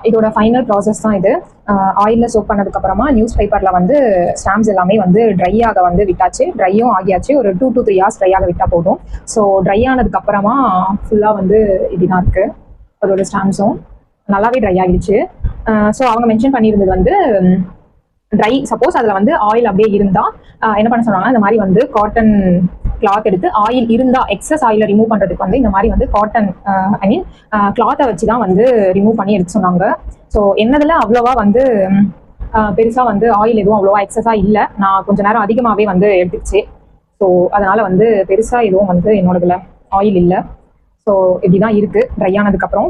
இதோட final process தான் இது. ஆயிலில் சோப் பண்ணதுக்கப்புறமா நியூஸ் பேப்பரில் வந்து ஸ்டாம்ப்ஸ் எல்லாமே வந்து ட்ரை ஆக வந்து விட்டாச்சு. ட்ரையும் ஆகியாச்சு. ஒரு 2 to 3 hours ட்ரை ஆக விட்டால் போதும். ஸோ ட்ரை ஆனதுக்கப்புறமா ஃபுல்லாக வந்து இப்படிதான் இருக்குது அதோட ஸ்டாம்ப்ஸும். நல்லாவே ட்ரை ஆகிடுச்சு. ஸோ அவங்க மென்ஷன் பண்ணியிருந்தது வந்து ட்ரை, சப்போஸ் அதில் வந்து ஆயில் அப்படியே இருந்தால் என்ன பண்ண சொன்னாங்கன்னா, இந்த மாதிரி வந்து காட்டன் கிளாத் எடுத்து ஆயில் இருந்தால் எக்ஸஸ் ஆயிலை ரிமூவ் பண்ணுறதுக்கு வந்து இந்த மாதிரி வந்து காட்டன் ஐ மீன் கிளாத்தை வச்சு தான் வந்து ரிமூவ் பண்ணி எடுத்து சொன்னாங்க. ஸோ என்னதில் அவ்வளோவா வந்து பெருசாக வந்து ஆயில் எதுவும் அவ்வளோவா எக்ஸஸாக இல்லை. நான் கொஞ்சம் நேரம் அதிகமாகவே வந்து எடுத்துச்சு. ஸோ அதனால் வந்து பெருசாக எதுவும் வந்து என்னோடதுல ஆயில் இல்லை. ஸோ இப்படி தான் இருக்குது ட்ரை ஆனதுக்கப்புறம்.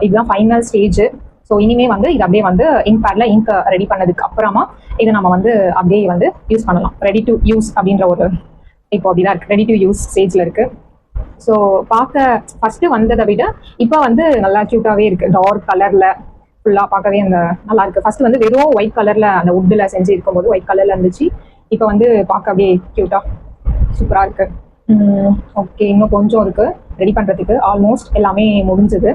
இதுதான் ஃபைனல் ஸ்டேஜ். ஸோ இனிமே வந்து இது அப்படியே வந்து இங்க் பேடில் இங்க் ரெடி பண்ணதுக்கு அப்புறமா இதை நம்ம வந்து அப்படியே வந்து யூஸ் பண்ணலாம். ரெடி டு யூஸ் அப்படின்ற ஒரு இப்போ அப்படிதான் இருக்குது. ரெடி டு யூஸ் ஸ்டேஜில் இருக்குது. ஸோ பார்க்க ஃபஸ்ட்டு வந்ததை விட இப்போ வந்து நல்லா க்யூட்டாகவே இருக்குது. டார்க் கலரில் ஃபுல்லாக பார்க்கவே அந்த நல்லா இருக்குது. ஃபஸ்ட்டு வந்து வெறும் ஒயிட் கலரில் அந்த வுட்டில் செஞ்சு இருக்கும்போது ஒயிட் கலரில் இருந்துச்சு. இப்போ வந்து பார்க்க அப்படியே க்யூட்டாக சூப்பராக இருக்குது. ஓகே, இன்னும் கொஞ்சம் இருக்குது ரெடி பண்ணுறதுக்கு. ஆல்மோஸ்ட் எல்லாமே முடிஞ்சது.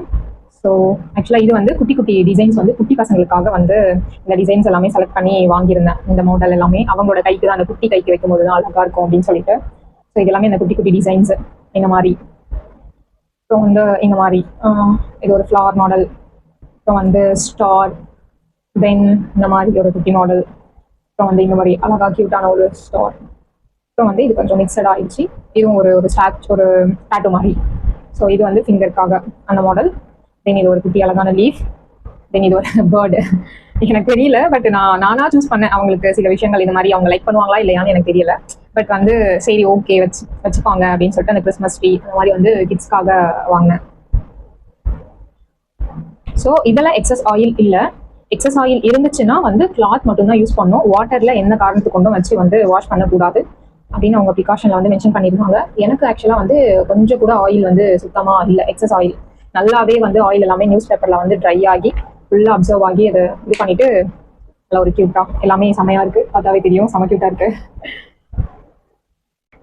ஸோ ஆக்சுவலாக இது வந்து குட்டி குட்டி டிசைன்ஸ் வந்து குட்டி பசங்களுக்காக வந்து இந்த டிசைன்ஸ் எல்லாமே செலக்ட் பண்ணி வாங்கியிருந்தேன். இந்த மாடல் எல்லாமே அவங்களோட கைக்கு தான், அந்த குட்டி கைக்கு வைக்கும் போது தான் அழகாக இருக்கும் அப்படின்னு சொல்லிட்டு. ஸோ இது எல்லாமே இந்த குட்டி குட்டி டிசைன்ஸ் இந்த மாதிரி. அப்புறம் வந்து இந்த மாதிரி இது ஒரு ஃப்ளவர் மாடல். அப்புறம் வந்து ஸ்டார், தென் இந்த மாதிரி ஒரு குட்டி மாடல். அப்புறம் வந்து இந்த மாதிரி அழகாக க்யூட்டான ஒரு ஸ்டார். அப்புறம் வந்து இது கொஞ்சம் மிக்சட் ஆயிடுச்சு. இதுவும் ஒரு ஒரு டேட்டோ மாதிரி. ஸோ இது வந்து ஃபிங்கருக்காக அந்த மாடல். தென் இது ஒரு குட்டி அழகான லீஃப். தென் இது ஒரு பேர்டு. எனக்கு தெரியல, பட் நானாக சூஸ் பண்ணேன். அவங்களுக்கு சில விஷயங்கள் இந்த மாதிரி அவங்க லைக் பண்ணுவாங்களா இல்லையான்னு எனக்கு தெரியல. பட் வந்து சரி ஓகே வச்சுப்பாங்க அப்படின்னு சொல்லிட்டு அந்த கிறிஸ்மஸ் ட்ரீ அந்த மாதிரி வந்து கிட்ஸ்க்காக வாங்கினேன். ஸோ இதெல்லாம் எக்ஸஸ் ஆயில் இல்லை. எக்ஸஸ் ஆயில் இருந்துச்சுன்னா வந்து கிளாத் மட்டும்தான் யூஸ் பண்ணணும். வாட்டரில் எந்த காரணத்து கொண்டும் வச்சு வந்து வாஷ் பண்ணக்கூடாது அப்படின்னு அவங்க ப்ரிகாஷனில் வந்து மென்ஷன் பண்ணியிருந்தாங்க. எனக்கு ஆக்சுவலாக வந்து கொஞ்சம் கூட ஆயில் வந்து சுத்தமாக இல்லை. எக்ஸஸ் ஆயில் நல்லாவே வந்து ஆயில் எல்லாமே நியூஸ் பேப்பரில் வந்து ட்ரை ஆகி ஃபுல்லாக அப்சர்வ் ஆகி அதை இது பண்ணிவிட்டு நல்லா ஒரு க்யூட்டாக எல்லாமே செமையாக இருக்குது. பார்த்தாவே தெரியும் செம க்யூட்டாக இருக்குது.